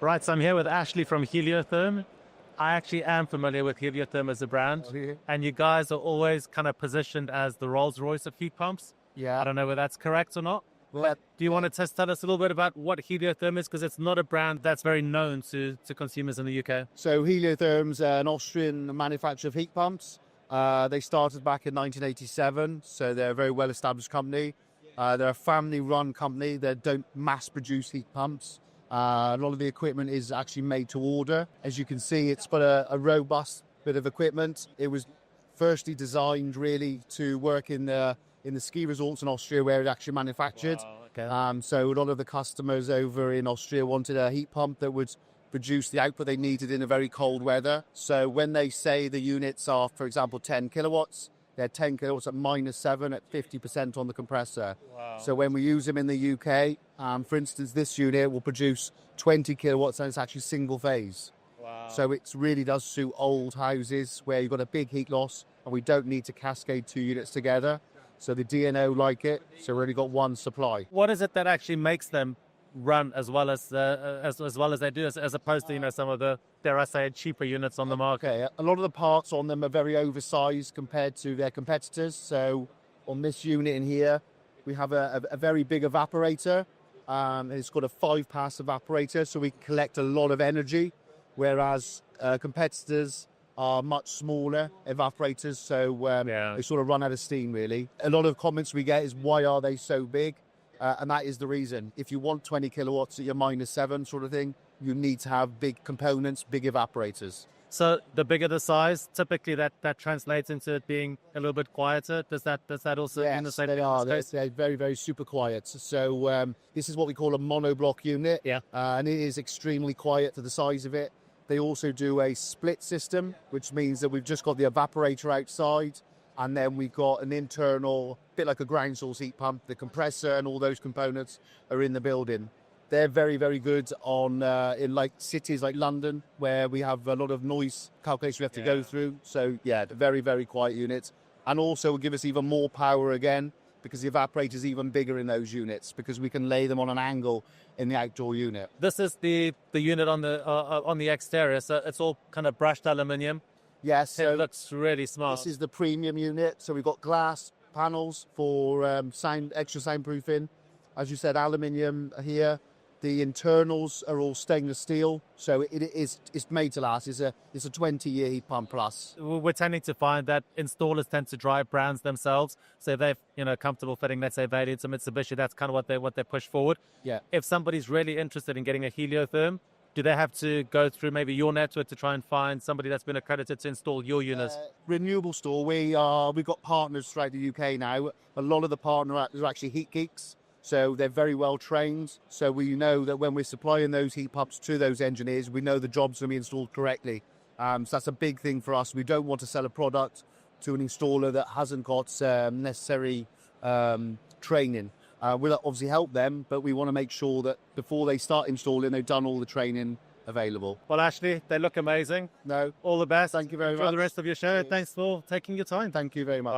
Right, so I'm here with Ashley from Heliotherm. I actually am familiar with Heliotherm as a brand, and you guys are always kind of positioned as the Rolls-Royce of heat pumps. Yeah. I don't know whether that's correct or not. Well, Do you want to just tell us a little bit about what Heliotherm is? Because it's not a brand that's very known to consumers in the UK. so Heliotherm's an Austrian manufacturer of heat pumps. They started back in 1987, so they're a very well-established company. They're a family-run company that don't mass-produce heat pumps. A lot of the equipment is actually made to order. As you can see, it's got a robust bit of equipment. It was firstly designed really to work in the ski resorts in Austria where it's actually manufactured. Wow, okay. So a lot of the customers over in Austria wanted a heat pump that would produce the output they needed in a very cold weather. So when they say the units are, for example, 10 kilowatts, they're 10 kilowatts at -7 at 50% on the compressor. Wow. So when we use them in the UK, for instance, this unit will produce 20 kilowatts and it's actually single phase. Wow. So it really does suit old houses where you've got a big heat loss and we don't need to cascade two units together. So the DNO like it, so we've only got one supply. What is it that actually makes them run as well as they do, as opposed to some of the, dare I say, cheaper units on the market? Okay, a lot of the parts on them are very oversized compared to their competitors. So on this unit in here, we have a very big evaporator. It's got a 5-pass evaporator, so we collect a lot of energy, whereas competitors are much smaller evaporators, so they sort of run out of steam, really. A lot of comments we get is, why are they so big? And that is the reason. If you want 20 kilowatts at your -7 sort of thing, you need to have big components, big evaporators. So the bigger the size, typically that translates into it being a little bit quieter. Does that also mean the Yes, same they thing? are. They're very, very super quiet. So this is what we call a monoblock unit. Yeah. And it is extremely quiet for the size of it. They also do a split system, which means that we've just got the evaporator outside, and then we've got an internal, bit like a ground source heat pump. The compressor and all those components are in the building. They're very, very good on in like cities like London, where we have a lot of noise calculation we have to go through. So yeah, very, very quiet units. And also will give us even more power again, because the evaporator is even bigger in those units, because we can lay them on an angle in the outdoor unit. This is the unit on the exterior, so it's all kind of brushed aluminium. Yes, so It looks really smart. this is the premium unit. So we've got glass panels for extra soundproofing. As you said, aluminium here. The internals are all stainless steel, so it's made to last. It's a 20-year heat pump plus. We're tending to find that installers tend to drive brands themselves, so they're comfortable fitting, let's say, Valiant to Mitsubishi. That's kind of what they push forward. Yeah. If somebody's really interested in getting a Heliotherm, do they have to go through maybe your network to try and find somebody that's been accredited to install your units? Renewable store. We've got partners throughout the UK now. A lot of the partners are actually heat geeks. So they're very well trained. So we know that when we're supplying those heat pumps to those engineers, we know the job's going to be installed correctly. So that's a big thing for us. We don't want to sell a product to an installer that hasn't got necessary training. We'll obviously help them, but we want to make sure that before they start installing, they've done all the training available. Well, Ashley, they look amazing. No, All the best. thank you very Enjoy much. the rest of your show. Thanks for taking your time. Thank you very much.